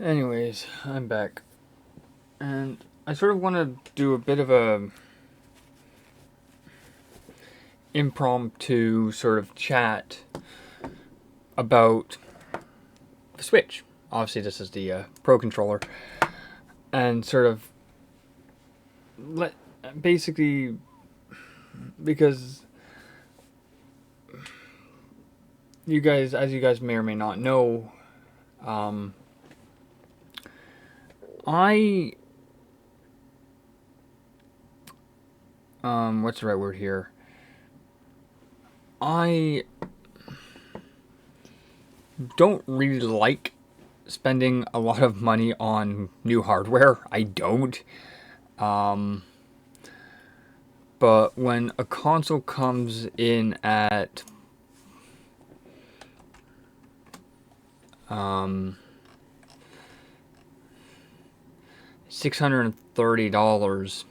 Anyways, I'm back. And I sort of want to do a bit of a impromptu sort of chat about the Switch. Obviously, this is the Pro Controller. And sort of basically, because you guys, as you guys may or may not know, I what's the right word here? I don't really like spending a lot of money on new hardware. I don't. But when a console comes in at $630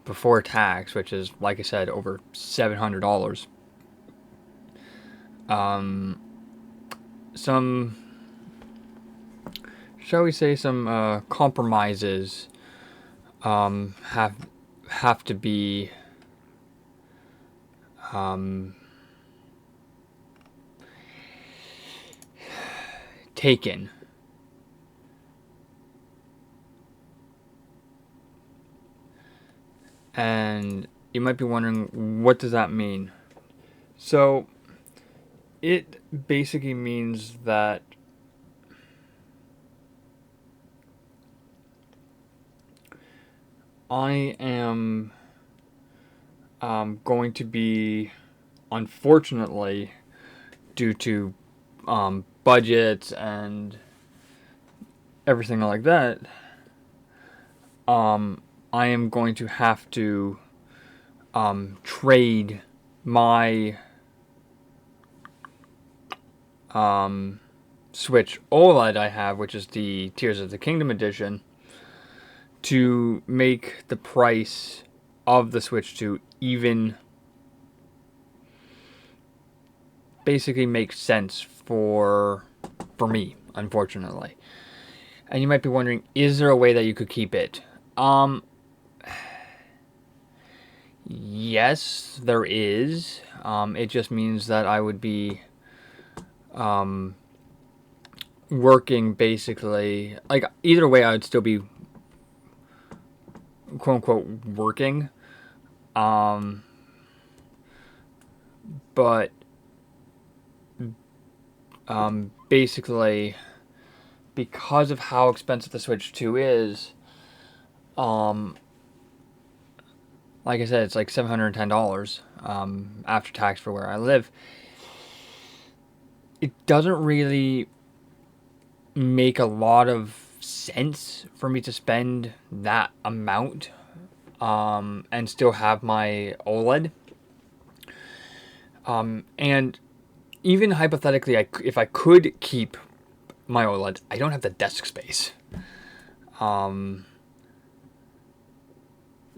before tax, which is, like I said, over $700. Some, shall we say, some compromises have to be taken. And you might be wondering, what does that mean? So, it basically means that I am going to be, unfortunately, due to budgets and everything like that, I am going to have to trade my Switch OLED I have, which is the Tears of the Kingdom edition, to make the price of the Switch 2 even basically make sense for me, unfortunately. And you might be wondering, is there a way that you could keep it? Yes, there is. It just means that I would be working basically, like, either way I would still be quote unquote working. But basically, because of how expensive the Switch 2 is, like I said, it's like $710 after tax for where I live. It doesn't really make a lot of sense for me to spend that amount and still have my OLED. And even hypothetically, if I could keep my OLED, I don't have the desk space.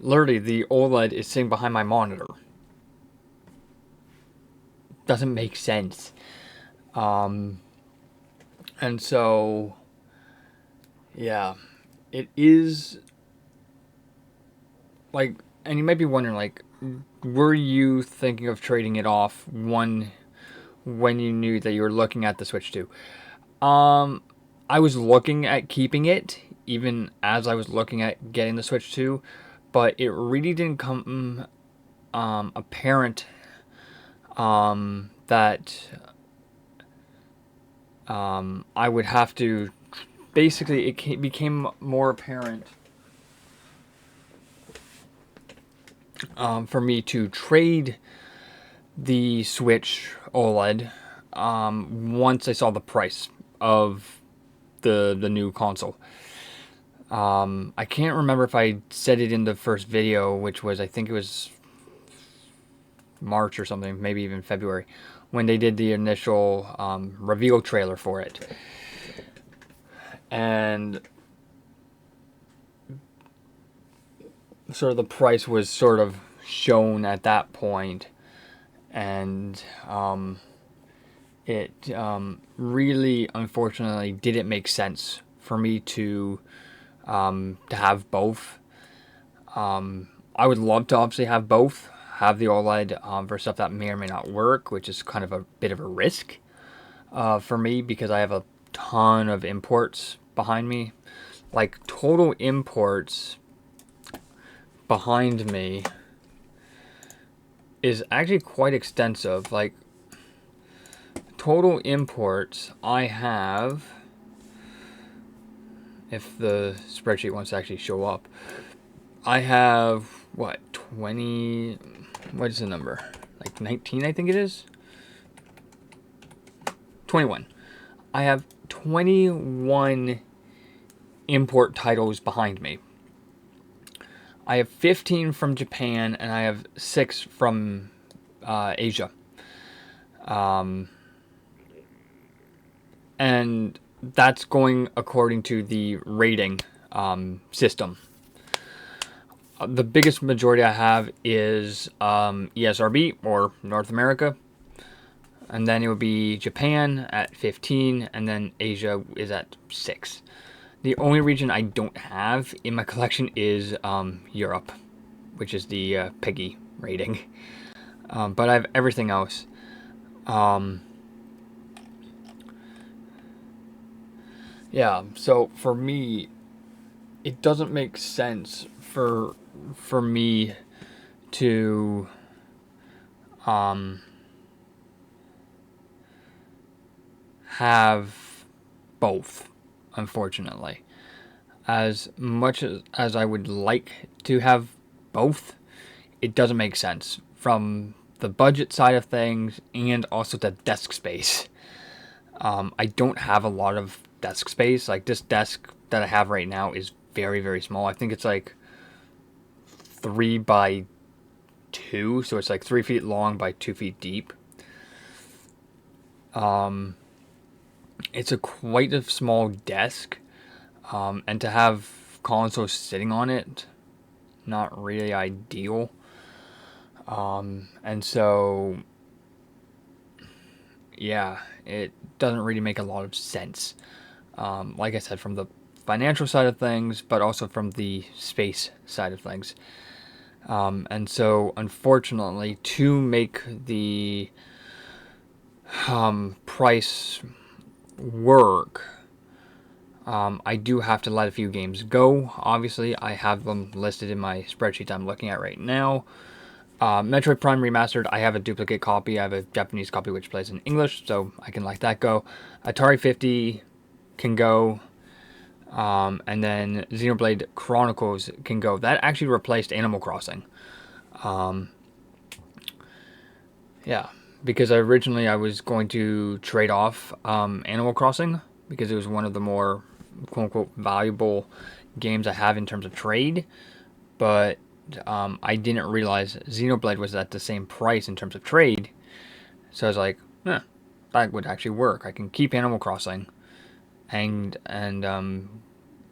Literally, the OLED is sitting behind my monitor. Doesn't make sense. And so, yeah, it is like, and you might be wondering, like, were you thinking of trading it off when you knew that you were looking at the Switch 2? I was looking at keeping it, even as I was looking at getting the Switch 2, but it really didn't come apparent that I would have to, basically, it became more apparent for me to trade the Switch OLED once I saw the price of the new console. I can't remember if I said it in the first video, which was, I think it was March or something, maybe even February, when they did the initial reveal trailer for it. And sort of the price was sort of shown at that point, and it really, unfortunately, didn't make sense for me to have both. I would love to obviously have both. Have the OLED for stuff that may or may not work, which is kind of a bit of a risk for me because I have a ton of imports behind me. Like, total imports behind me is actually quite extensive. Like, total imports, I have, if the spreadsheet wants to actually show up, I have, what, 20, what is the number? Like 19, I think it is? 21. I have 21 import titles behind me. I have 15 from Japan, and I have 6 from Asia. And that's going according to the rating system. The biggest majority I have is ESRB, or North America. And then it would be Japan at 15, and then Asia is at 6. The only region I don't have in my collection is Europe, which is the PEGI rating. But I have everything else. Yeah, so for me, it doesn't make sense for me to have both, unfortunately. As much as I would like to have both, it doesn't make sense from the budget side of things and also the desk space. I don't have a lot of desk space. Like, this desk that I have right now is very, very small. I think it's like 3 by 2, so it's like 3 feet long by 2 feet deep. It's a quite a small desk, and to have consoles sitting on it, not really ideal. And so, yeah, it doesn't really make a lot of sense. Like I said, from the financial side of things, but also from the space side of things. And so, unfortunately, to make the price work, I do have to let a few games go. Obviously, I have them listed in my spreadsheet I'm looking at right now. Metroid Prime Remastered, I have a duplicate copy. I have a Japanese copy which plays in English, so I can let that go. Atari 50 can go. And then Xenoblade Chronicles can go. That actually replaced Animal Crossing. Yeah, because originally I was going to trade off Animal Crossing because it was one of the more quote-unquote valuable games I have in terms of trade. But I didn't realize Xenoblade was at the same price in terms of trade. So I was like, that would actually work. I can keep Animal Crossing and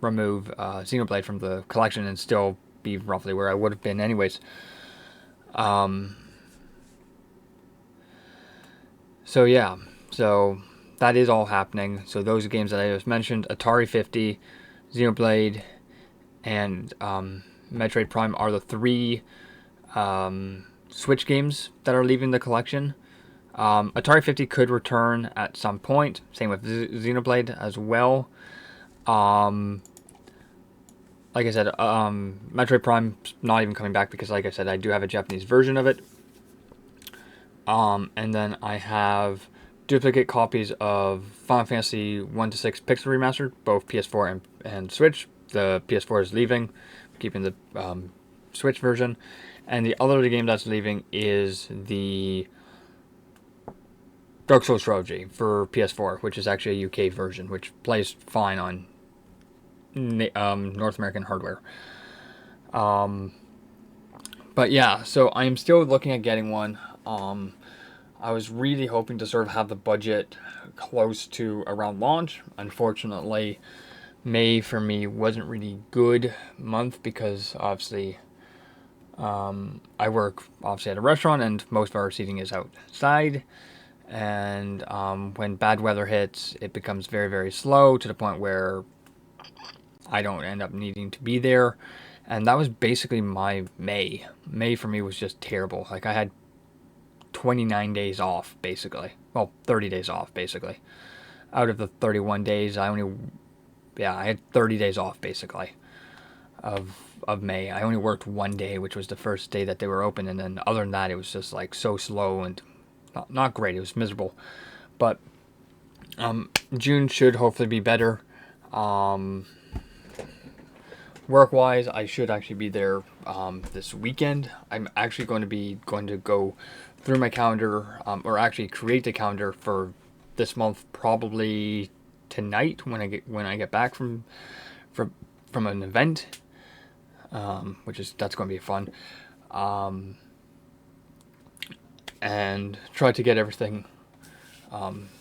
remove Xenoblade from the collection and still be roughly where I would have been anyways. So yeah, so that is all happening. So those are games that I just mentioned, Atari 50, Xenoblade, and Metroid Prime are the 3 Switch games that are leaving the collection. Atari 50 could return at some point. Same with Xenoblade as well. Like I said, Metroid Prime's not even coming back because, like I said, I do have a Japanese version of it. And then I have duplicate copies of Final Fantasy 1-6 Pixel Remastered, both PS4 and Switch. The PS4 is leaving, keeping the Switch version. And the other game that's leaving is the Dark Souls Trilogy for PS4, which is actually a UK version, which plays fine on North American hardware. But yeah, so I am still looking at getting one. I was really hoping to sort of have the budget close to around launch. Unfortunately, May for me wasn't really good month because obviously I work obviously at a restaurant and most of our seating is outside. And when bad weather hits, it becomes very, very slow to the point where I don't end up needing to be there. And that was basically my May. May for me was just terrible. Like I had 29 days off, basically. Well, 30 days off, basically. Out of the 31 days, I had 30 days off, basically, of May. I only worked one day, which was the first day that they were open. And then other than that, it was just like so slow and not great. It was miserable. But June should hopefully be better. Work-wise, I should actually be there this weekend. I'm actually going to go through my calendar, or actually create the calendar for this month, probably tonight when I get back from an event, that's going to be fun, and try to get everything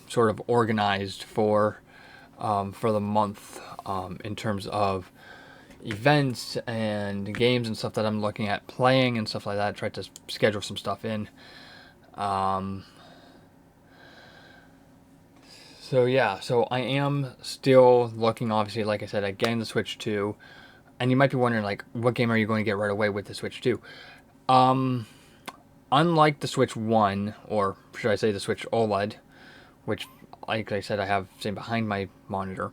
sort of organized for the month, in terms of events and games and stuff that I'm looking at playing and stuff like that. Try to schedule some stuff in. So I am still looking, obviously, like I said, at getting the Switch 2. And you might be wondering, like, what game are you going to get right away with the Switch 2? Unlike the Switch 1, or should I say the Switch OLED, which, like I said, I have sitting behind my monitor,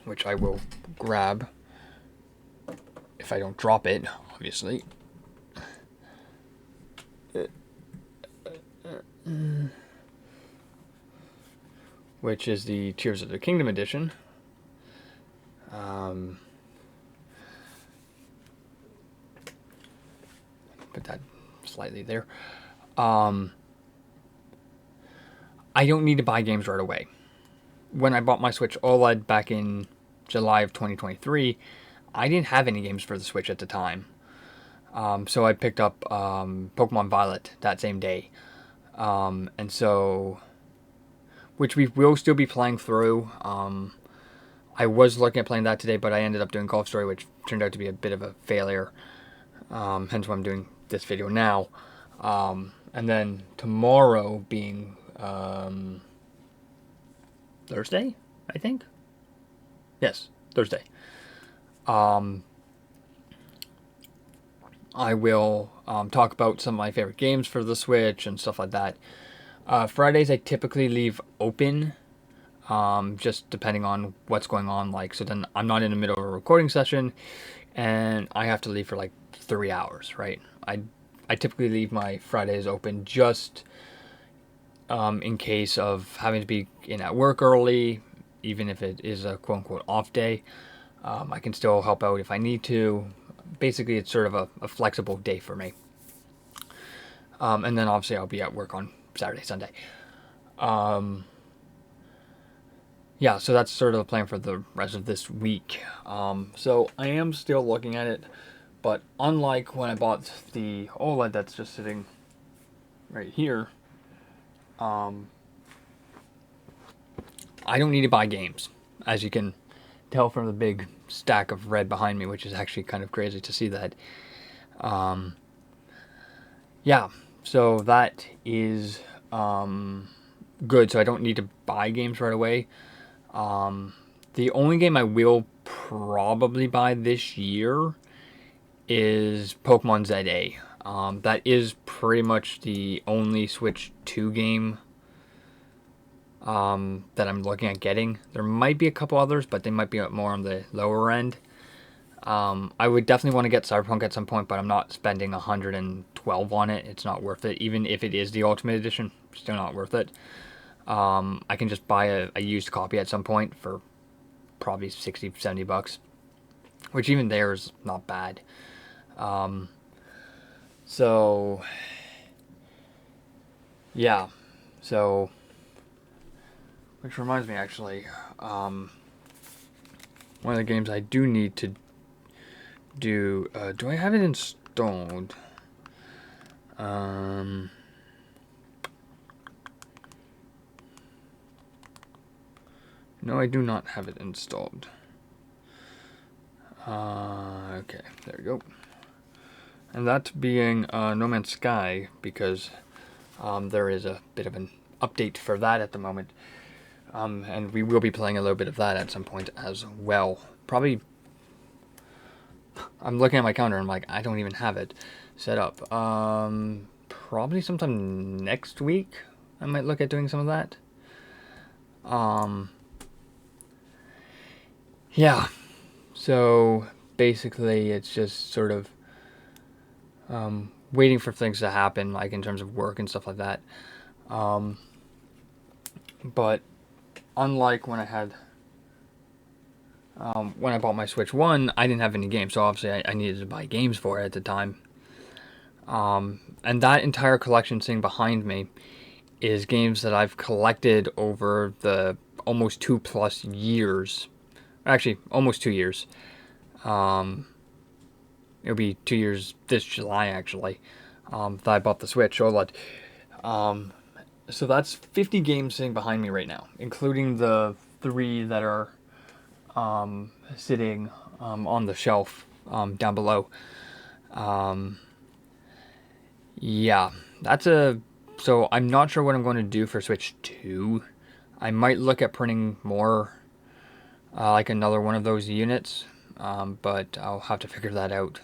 which I will grab if I don't drop it, obviously. Which is the Tears of the Kingdom edition. Put that slightly there. I don't need to buy games right away. When I bought my Switch OLED back in July of 2023, I didn't have any games for the Switch at the time. So I picked up Pokemon Violet that same day. And so, which we will still be playing through. I was looking at playing that today, but I ended up doing Golf Story, which turned out to be a bit of a failure. Hence why I'm doing this video now. And then tomorrow being Thursday, I think. Yes, Thursday. I will talk about some of my favorite games for the Switch and stuff like that. Fridays I typically leave open, just depending on what's going on. Like, so then I'm not in the middle of a recording session, and I have to leave for like 3 hours, right? I typically leave my Fridays open just in case of having to be in at work early, even if it is a quote-unquote off day. I can still help out if I need to. Basically, it's sort of a flexible day for me. And then obviously I'll be at work on Saturday, Sunday. Yeah, so that's sort of the plan for the rest of this week. So I am still looking at it, but unlike when I bought the OLED that's just sitting right here, I don't need to buy games, as you can tell from the big stack of red behind me, which is actually kind of crazy to see that. Yeah, so that is good. So I don't need to buy games right away. The only game I will probably buy this year is Pokemon ZA. That is pretty much the only Switch 2 game that I'm looking at getting. There might be a couple others, but they might be more on the lower end. I would definitely want to get Cyberpunk at some point, but I'm not spending $112 on it. It's not worth it. Even if it is the Ultimate Edition, still not worth it. I can just buy a used copy at some point for probably $60-$70, which even there is not bad. So yeah, so which reminds me, actually, one of the games I do need to do. Do I have it installed? No, I do not have it installed. Okay, there we go. And that being No Man's Sky, because there is a bit of an update for that at the moment. And we will be playing a little bit of that at some point as well. Probably, I'm looking at my calendar and I'm like, I don't even have it set up. Probably sometime next week, I might look at doing some of that. Yeah. So basically, it's just sort of waiting for things to happen, like in terms of work and stuff like that. But unlike when I had when I bought my Switch 1, I didn't have any games, so obviously I needed to buy games for it at the time. And that entire collection sitting behind me is games that I've collected over the almost 2+ years. Actually, almost 2 years. It'll be 2 years this July, actually, that I bought the Switch OLED. So that's 50 games sitting behind me right now, including the 3 that are sitting on the shelf down below. Yeah, so I'm not sure what I'm going to do for Switch 2. I might look at printing more, like another one of those units, but I'll have to figure that out.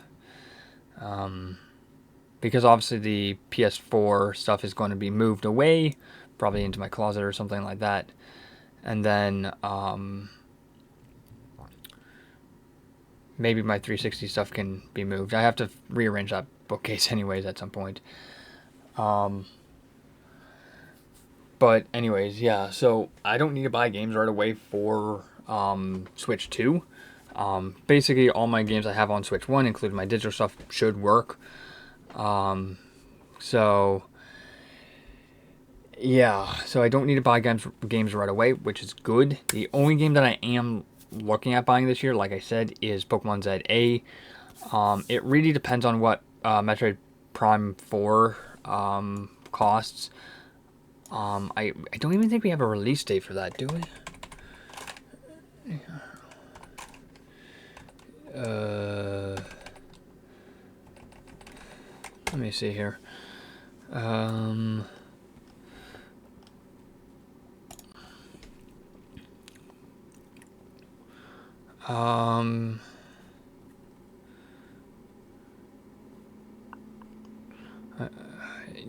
Because obviously the PS4 stuff is going to be moved away, probably into my closet or something like that. And then maybe my 360 stuff can be moved. I have to rearrange that bookcase anyways at some point. But anyways, yeah, so I don't need to buy games right away for Switch 2. Basically, all my games I have on Switch 1, including my digital stuff, should work. So yeah, so I don't need to buy games right away, which is good. The only game that I am looking at buying this year, like I said, is Pokemon ZA. It really depends on what Metroid Prime 4 costs. I don't even think we have a release date for that, do we? Let me see here.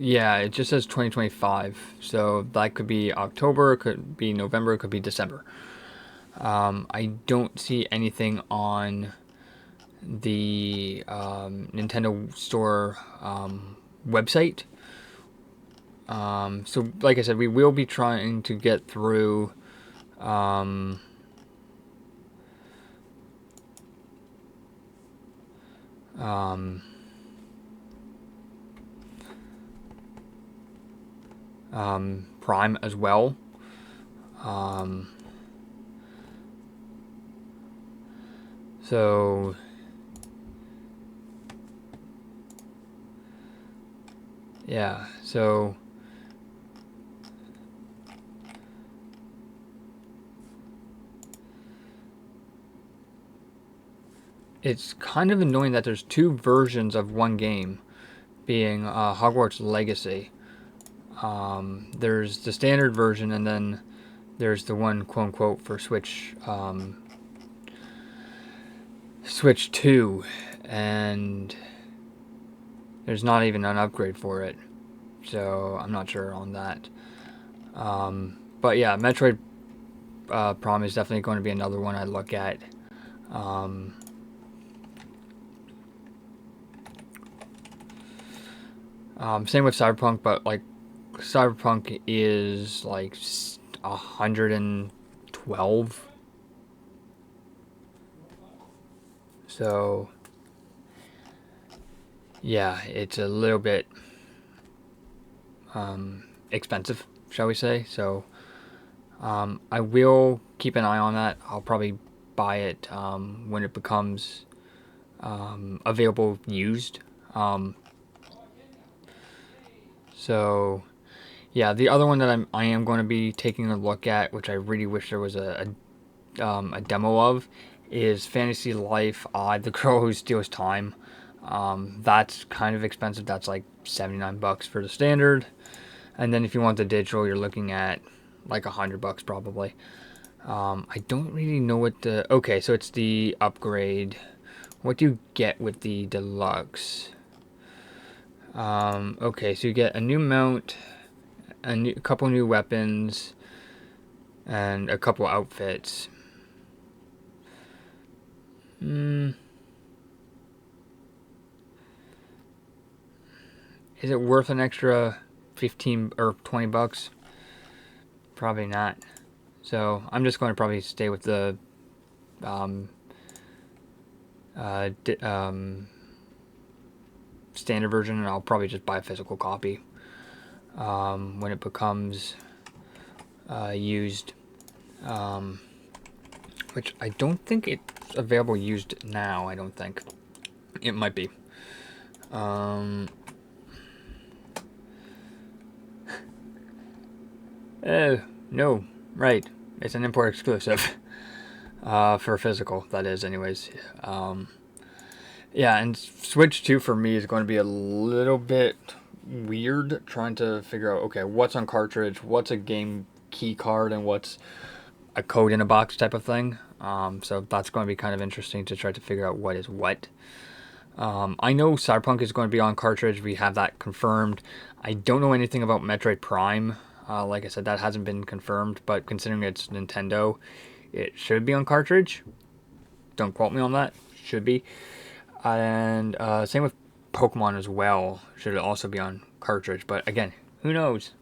Yeah, it just says 2025, so that could be October, could be November, could be December. I don't see anything on the Nintendo Store website. So, like I said, we will be trying to get through Prime as well. So yeah, so it's kind of annoying that there's 2 versions of one game, being Hogwarts Legacy. There's the standard version, and then there's the one, quote unquote, for Switch Switch 2, and there's not even an upgrade for it, so I'm not sure on that. But yeah, Metroid Prime is definitely going to be another one I look at. Same with Cyberpunk, but like Cyberpunk is like 112. So yeah, it's a little bit expensive, shall we say. So I will keep an eye on that. I'll probably buy it when it becomes available used. So yeah, the other one that I am going to be taking a look at, which I really wish there was a demo of, is Fantasy Life Odd, The Girl Who Steals Time. That's kind of expensive. That's like $79 for the standard, And then if you want the digital, you're looking at like $100 probably. I don't really know what the... Okay, so it's the upgrade. What do you get with the deluxe? Okay, so you get a new mount, a couple new weapons, and a couple outfits. Is it worth an extra 15 or $20? Probably not. So I'm just going to probably stay with the standard version, and I'll probably just buy a physical copy when it becomes used. Which I don't think it's available used now. I don't think it might be. Oh no, right. It's an import exclusive. For physical, that is, anyways. Yeah, and Switch 2 for me is going to be a little bit weird trying to figure out, okay, what's on cartridge, what's a game key card, and what's a code in a box type of thing. So that's going to be kind of interesting to try to figure out what is what. I know Cyberpunk is going to be on cartridge. We have that confirmed. I don't know anything about Metroid Prime. Like I said, that hasn't been confirmed, but considering it's Nintendo, it should be on cartridge. Don't quote me on that. Should be. And same with Pokemon as well. Should also be on cartridge, but again, who knows?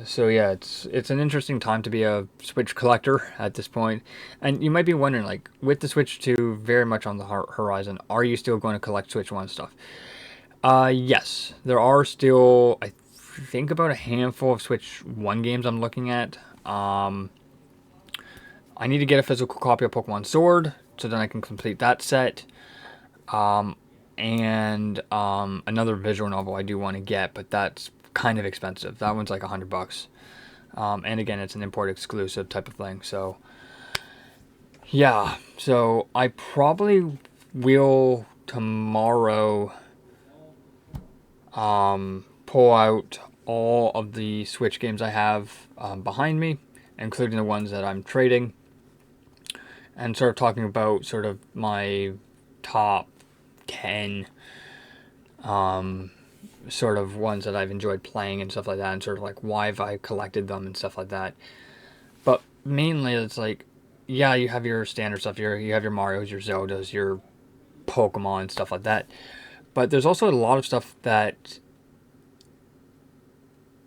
So yeah, it's an interesting time to be a Switch collector at this point. And you might be wondering, like, with the Switch 2 very much on the horizon, are you still going to collect Switch 1 stuff? Yes. There are still, I think, about a handful of Switch 1 games I'm looking at. I need to get a physical copy of Pokemon Sword, so then I can complete that set. And another visual novel I do want to get, but that's kind of expensive. That one's like $100. And again, it's an import exclusive type of thing. So yeah, so I probably will tomorrow pull out all of the Switch games I have behind me, including the ones that I'm trading, and sort of talking about sort of my top 10 sort of ones that I've enjoyed playing and stuff like that, and sort of like why have I collected them and stuff like that. But mainly it's like, yeah, you have your standard stuff, you have your Marios, your Zeldas, your Pokemon, stuff like that. But there's also a lot of stuff that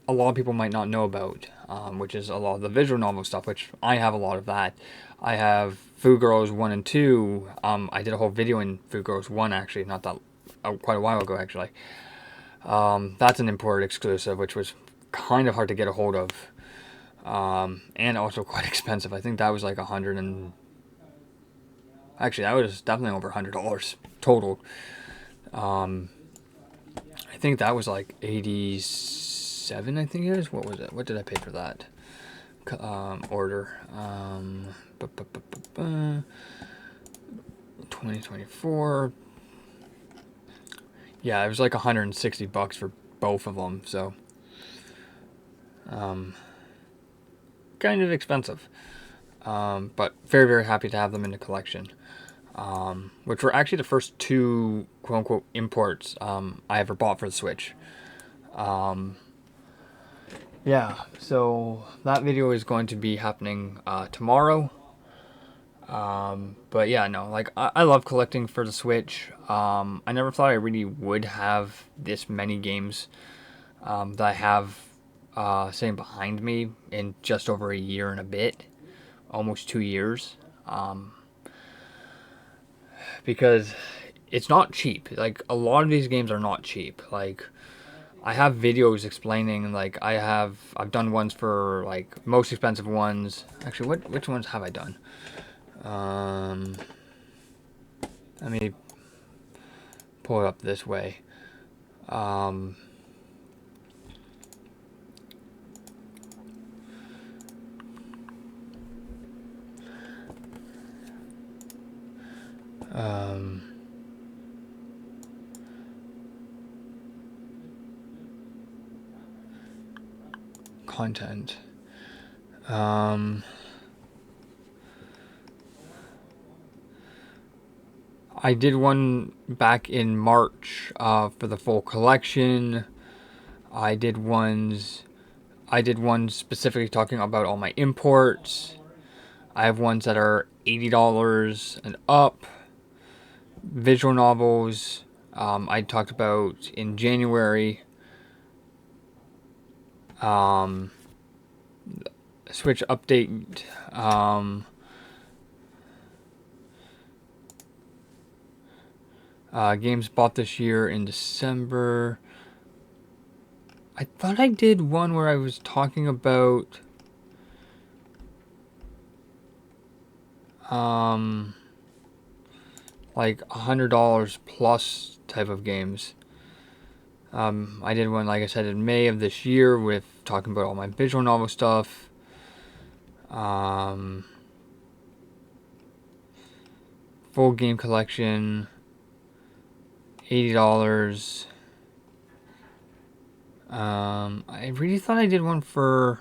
a lot of people might not know about, which is a lot of the visual novel stuff, which I have a lot of that. I have Food Girls 1 and 2. I did a whole video in Food Girls 1, actually, not that, quite a while ago, actually. That's an import exclusive, which was kind of hard to get a hold of. And also quite expensive. I think that was like actually, that was definitely over $100 total. I think that was like 87, I think it is. What was it? What did I pay for that? Order. 2024. Yeah, it was like $160 for both of them, so kind of expensive. But very, very happy to have them in the collection. Which were actually the first two quote-unquote imports I ever bought for the Switch. Yeah, so that video is going to be happening tomorrow. But yeah, no, like, I love collecting for the Switch. I never thought I really would have this many games that I have sitting behind me in just over a year and a bit. Almost 2 years. Because it's not cheap. Like, a lot of these games are not cheap. Like, I have videos explaining, like, I've done ones for, like, most expensive ones. Actually, which ones have I done? Let me pull it up this way. Um, content. I did one back in March for the full collection. I did one specifically talking about all my imports. I have ones that are $80 and up. Visual novels, I talked about in January. Switch update. Games bought this year in December. I thought I did one where I was talking about like $100 plus type of games. I did one, like I said, in May of this year with talking about all my visual novel stuff. Full game collection, $80. I really thought I did one for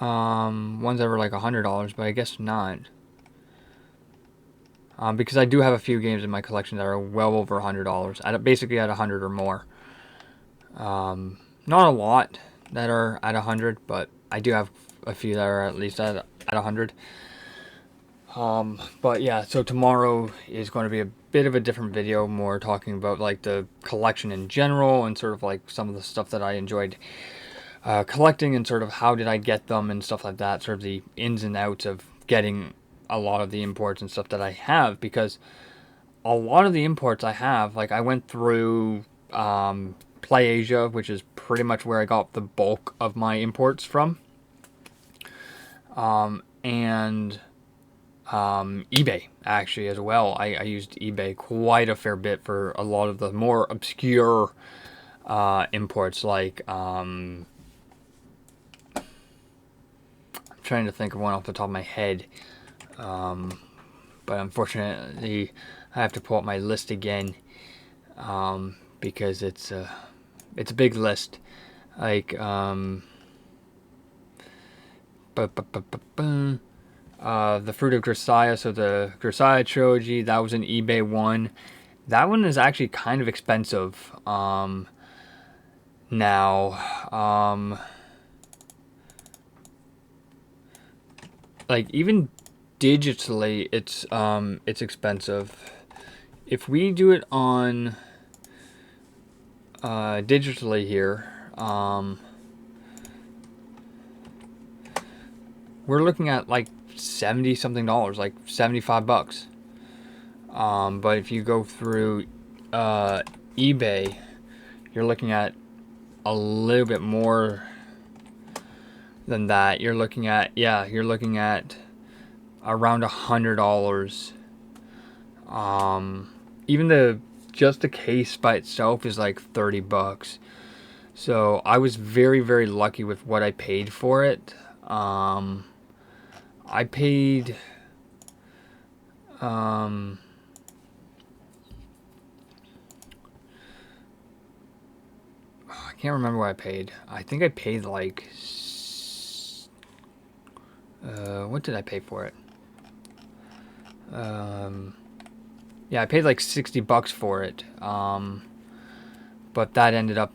ones that were like $100, but I guess not. Because I do have a few games in my collection that are well over $100, basically at 100 or more. Not a lot that are at 100, but I do have a few that are at least at 100. But yeah, so tomorrow is going to be a bit of a different video, more talking about like the collection in general and sort of like some of the stuff that I enjoyed collecting and sort of how did I get them and stuff like that, sort of the ins and outs of getting a lot of the imports and stuff that I have, because a lot of the imports I have, like I went through PlayAsia, which is pretty much where I got the bulk of my imports from, and eBay actually as well. I used eBay quite a fair bit for a lot of the more obscure imports, like I'm trying to think of one off the top of my head, but unfortunately I have to pull up my list again, because it's a big list. Like the Fruit of Grisaia, so the Grisaia trilogy, that was an eBay one. That one is actually kind of expensive now. Like even digitally, it's expensive. If we do it on digitally here, we're looking at like 70 something dollars, like $75. But if you go through eBay, you're looking at a little bit more than that. You're looking at around $100. Even just the case by itself is like $30. So I was very, very lucky with what I paid for it. I paid I can't remember what I paid. I think I paid like what did I pay for it? Yeah, I paid like $60 for it. But that ended up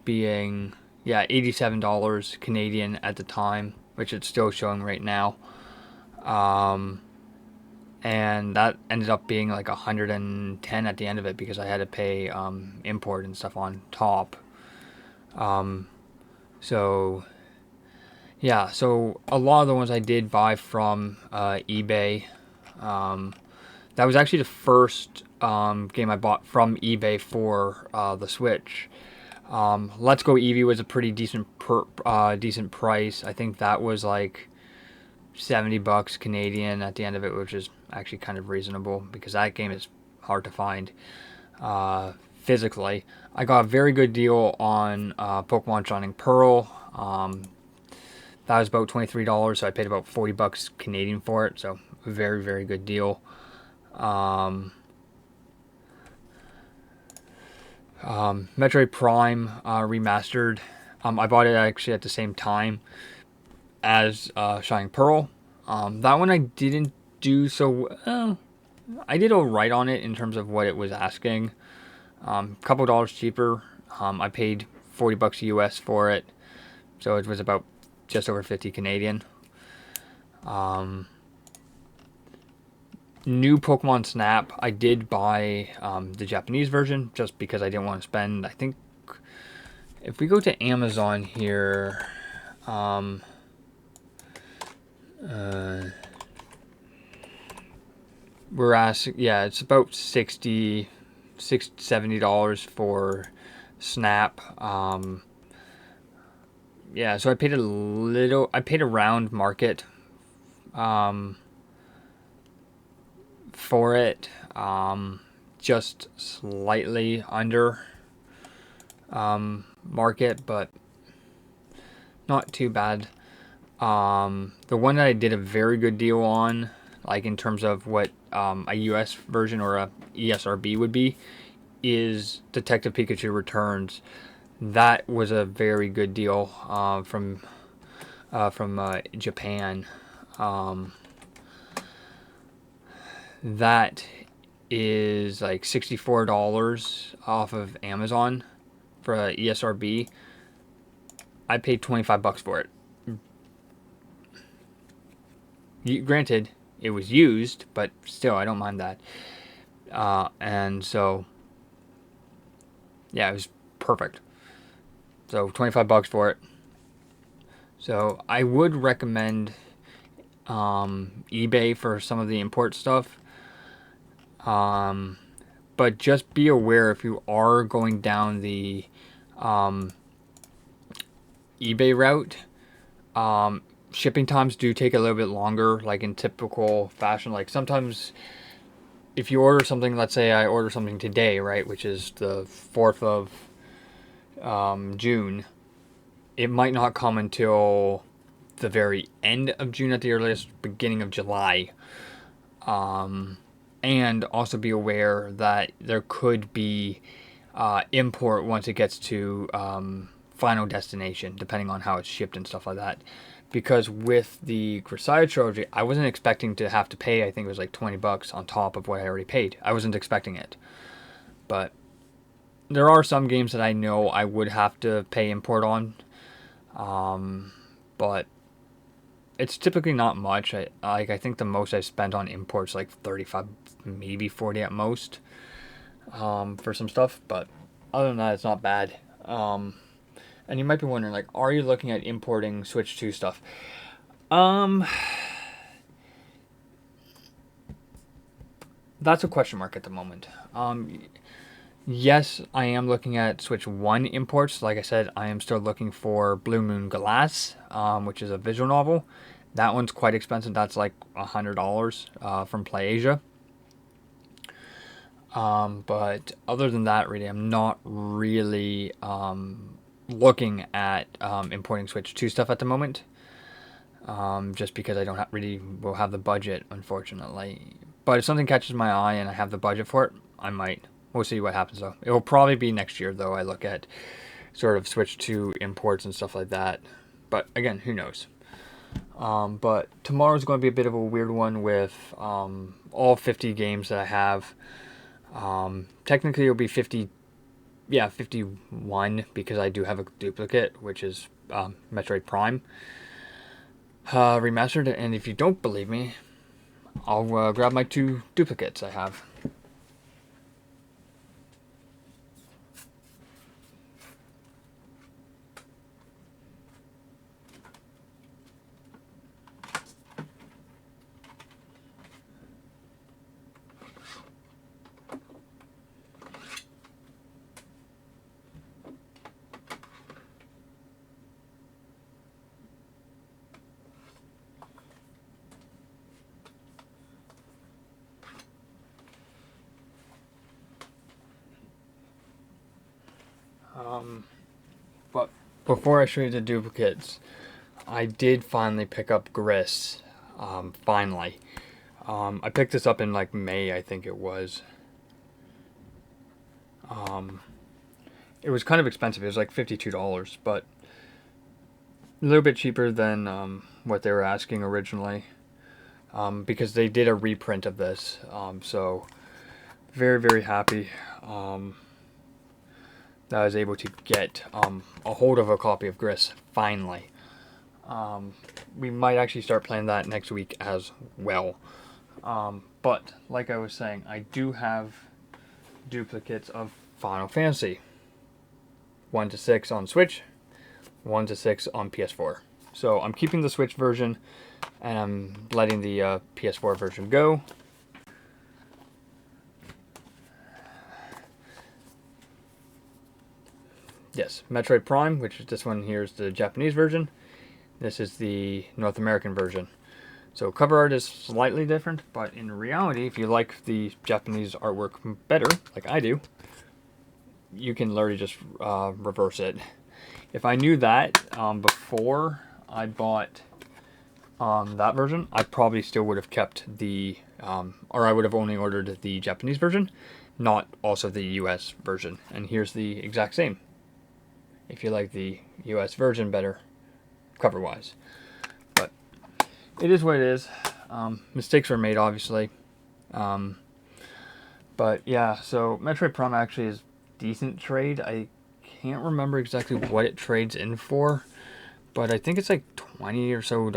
being $87 Canadian at the time, which it's still showing right now. And that ended up being like 110 at the end of it because I had to pay import and stuff on top. So yeah, so a lot of the ones I did buy from eBay. That was actually the first game I bought from eBay for the Switch. Let's Go Eevee was a pretty decent price. I think that was like $70 Canadian at the end of it, which is actually kind of reasonable because that game is hard to find physically. I got a very good deal on Pokemon Shining Pearl. That was about $23, so I paid about $40 Canadian for it, so a very, very good deal. Metroid Prime Remastered. I bought it actually at the same time as Shining Pearl. That one I didn't do so well. I did alright on it in terms of what it was asking. A couple dollars cheaper. I paid $40 US for it, so it was about just over 50 Canadian. New Pokemon Snap, I did buy the Japanese version just because I didn't want to spend. I think if we go to Amazon here, we're asking, yeah, it's about $70 for Snap. Yeah, so I paid around market for it, just slightly under market, but not too bad. The one that I did a very good deal on, like in terms of what a US version or a ESRB would be, is Detective Pikachu Returns. That was a very good deal from Japan. That is like $64 off of Amazon for a ESRB. I paid $25 for it. Granted, it was used, but still, I don't mind that. And so, yeah, it was perfect. So $25 for it. So I would recommend eBay for some of the import stuff. But just be aware if you are going down the eBay route, shipping times do take a little bit longer, like in typical fashion. Like sometimes if you order something, let's say I order something today, right, which is the 4th of June, it might not come until the very end of June at the earliest, beginning of July. And also be aware that there could be import once it gets to final destination, depending on how it's shipped and stuff like that. Because with the Grisaia trilogy, I wasn't expecting to have to pay, I think it was like $20 on top of what I already paid. I wasn't expecting it. But there are some games that I know I would have to pay import on. But it's typically not much. I think the most I spent on imports like 35, maybe 40 at most, for some stuff. But other than that, it's not bad. And you might be wondering, like, are you looking at importing Switch 2 stuff? That's a question mark at the moment. Yes, I am looking at Switch 1 imports. Like I said, I am still looking for Blue Moon Glass, which is a visual novel. That one's quite expensive. That's like $100 from PlayAsia. But other than that, really, I'm not really looking at importing Switch 2 stuff at the moment. Just because I don't will have the budget, unfortunately. But if something catches my eye and I have the budget for it, I might. We'll see what happens, though. It will probably be next year, though. I look at sort of Switch 2 imports and stuff like that. But again, who knows? But tomorrow's going to be a bit of a weird one with all 50 games that I have. Technically, it'll be 50. Yeah, 51 because I do have a duplicate, which is Metroid Prime remastered. And if you don't believe me, I'll grab my 2 duplicates I have. But before I show you the duplicates, I did finally pick up Gris. Finally. I picked this up in like May, I think it was. It was kind of expensive. It was like $52, but A little bit cheaper than what they were asking originally, because they did a reprint of this. So very, very happy that I was able to get a hold of a copy of Gris finally. We might actually start playing that next week as well. But like I was saying, I do have duplicates of Final Fantasy 1 to 6 on Switch, 1 to 6 on PS4. So I'm keeping the Switch version and I'm letting the PS4 version go. Yes, Metroid Prime, which is this one here, is the Japanese version. This is the North American version. So cover art is slightly different, but in reality, if you like the Japanese artwork better, like I do, you can literally just reverse it. If I knew that before I bought that version, I probably still would have kept the, or I would have only ordered the Japanese version, not also the US version. And here's the exact same. If you like the US version better, cover-wise. But it is what it is. Mistakes were made, obviously. But yeah, so Metroid Prime actually is decent trade. I can't remember exactly what it trades in for, but I think it's like $20 or so.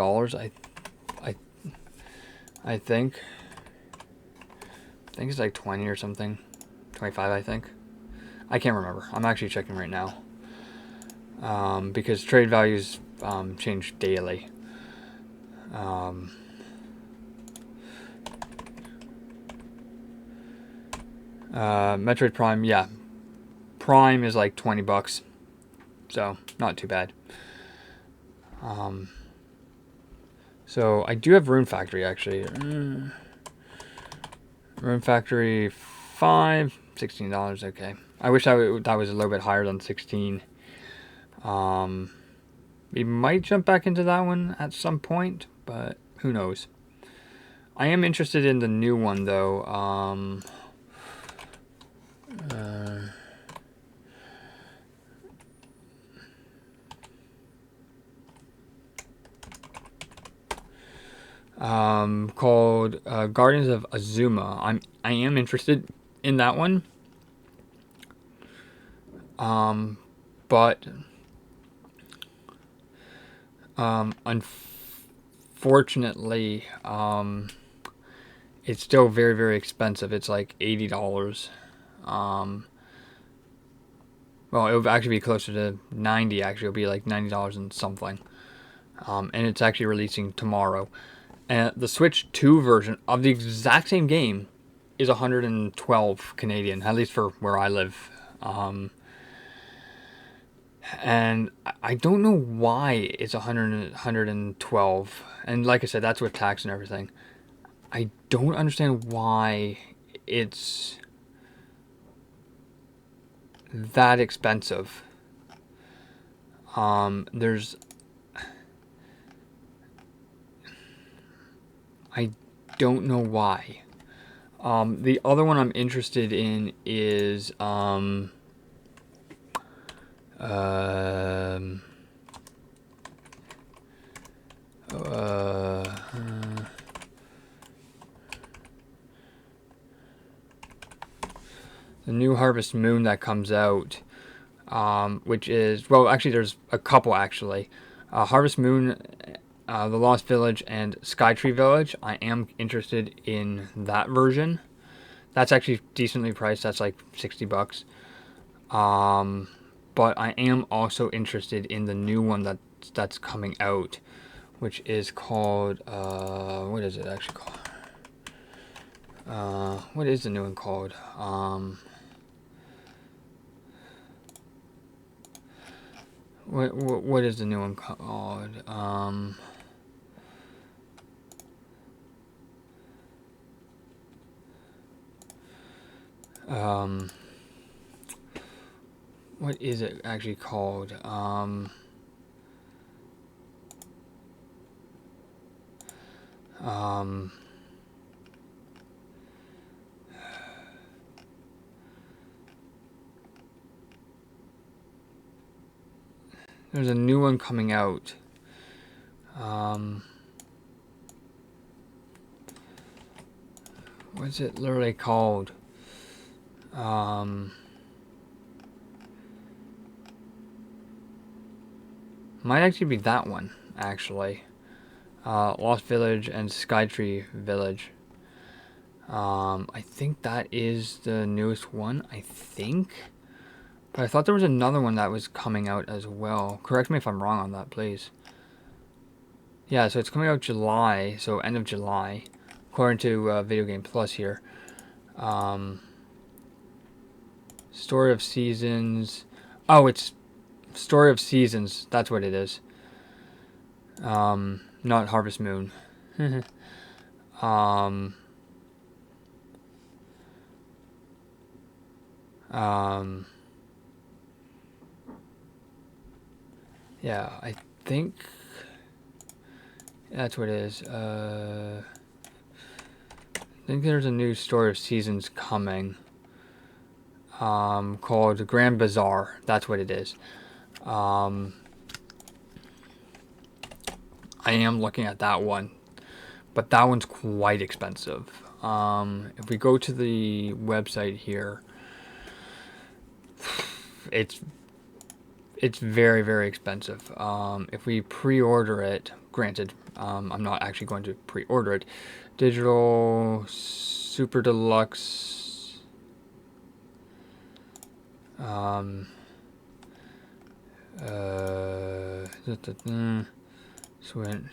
I think it's like 20 or something. 25, I think. I can't remember. I'm actually checking right now. Because trade values change daily. Metroid Prime, yeah. Prime is like $20. So, not too bad. So, I do have Rune Factory, actually. Rune Factory 5, $16, okay. I wish that was a little bit higher than 16. We might jump back into that one at some point, but who knows. I am interested in the new one, though. Called Guardians of Azuma. I am interested in that one. But unfortunately, it's still very, very expensive. It's like $80. Well, it would actually be closer to 90. Actually, it'll be like $90 and something. And it's actually releasing tomorrow. And the Switch 2 version of the exact same game is 112 Canadian, at least for where I live. And I don't know why it's 112. And like I said, that's with tax and everything. I don't understand why it's that expensive. There's... I don't know why. The other one I'm interested in is... the new Harvest Moon that comes out, which is, well, actually there's a couple actually. Harvest Moon, The Lost Village, and Skytree Village. I am interested in that version. That's actually decently priced. That's like $60. But I am also interested in the new one that's coming out, which is called, what is it actually called? What is the new one called? What is the new one called? What is it actually called? There's a new one coming out. What's it literally called? Might actually be that one, actually. Lost Village and Skytree Village. I think that is the newest one, I think. But I thought there was another one that was coming out as well. Correct me if I'm wrong on that, please. Yeah, so it's coming out July, so end of July, according to Video Game Plus here. Story of Seasons. Oh, it's Story of Seasons. That's what it is. Not Harvest Moon. um, yeah, I think that's what it is. I think there's a new Story of Seasons coming. Called Grand Bazaar. That's what it is. I am looking at that one, but that one's quite expensive. If we go to the website here, it's very, very expensive. If we pre-order it, granted, I'm not actually going to pre-order it. Digital Super Deluxe. Switch.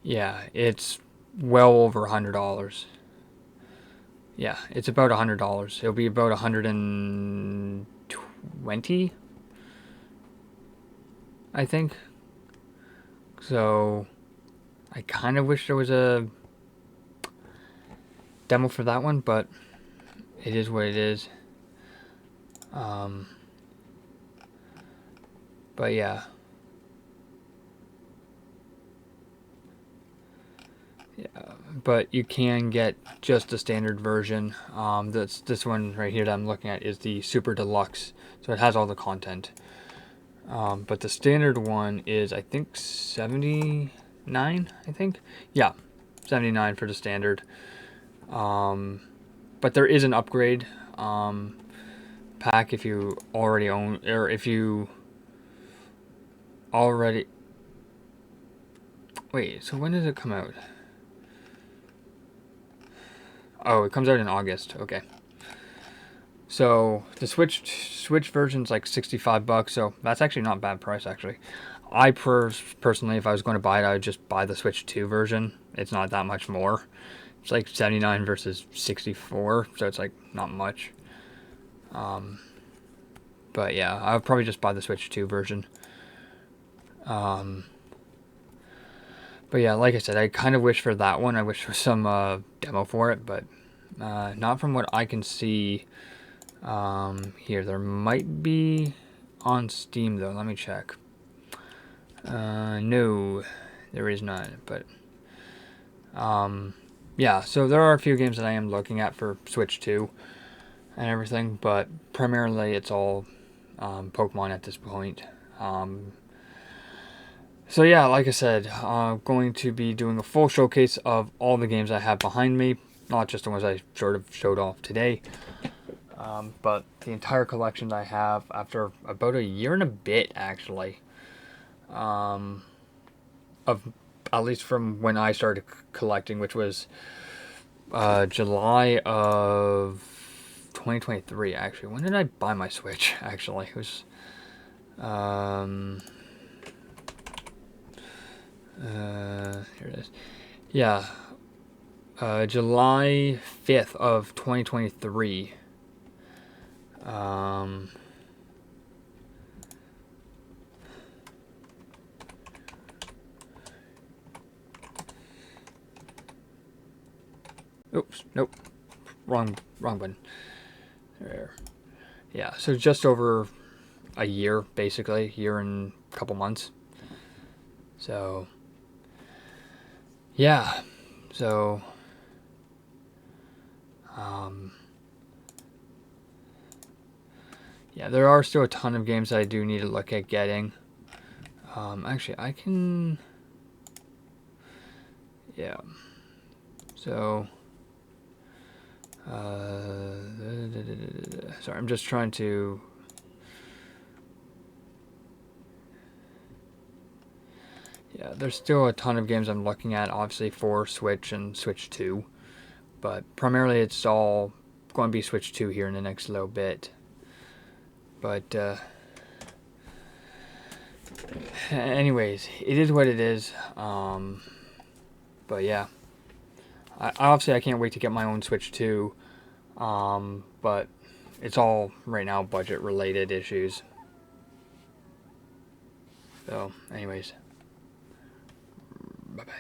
Yeah, it's well over $100. Yeah, it's about $100. It'll be about 120, I think. So, I kind of wish there was a demo for that one, but it is what it is. But yeah. Yeah, but you can get just the standard version. This one right here that I'm looking at is the Super Deluxe, so it has all the content. But the standard one is, I think, $79. I think, yeah, $79 for the standard. But there is an upgrade pack if you already own, or if you already. Wait, so when does it come out? Oh, it comes out in August. Okay. So the Switch version's like $65, so that's actually not a bad price actually. I personally, if I was going to buy it, I would just buy the Switch 2 version. It's not that much more. It's like 79 versus 64, so it's like not much. But yeah, I would probably just buy the Switch 2 version. But yeah, like I said, I kind of wish for that one. I wish for some demo for it, but not from what I can see. Here, there might be on Steam though. Let me check. No, there is not. But yeah, so there are a few games that I am looking at for Switch 2 and everything, but primarily it's all Pokemon at this point. So yeah, like I said, I'm going to be doing a full showcase of all the games I have behind me, not just the ones I sort of showed off today. But the entire collection I have after about a year and a bit, actually, of at least from when I started collecting, which was July of 2023. Actually, when did I buy my Switch? Actually, it was here it is. Yeah, July 5th of 2023. Oops, nope, wrong button. There. Yeah, so just over a year, basically, year and a couple months. So, yeah, so, Yeah, there are still a ton of games that I do need to look at getting. Actually, I can... Yeah. So... sorry, I'm just trying to... Yeah, there's still a ton of games I'm looking at, obviously, for Switch and Switch 2. But primarily it's all going to be Switch 2 here in the next little bit. But, anyways, it is what it is. But yeah. Obviously, I can't wait to get my own Switch 2. But it's all, right now, budget-related issues. So, anyways. Bye-bye.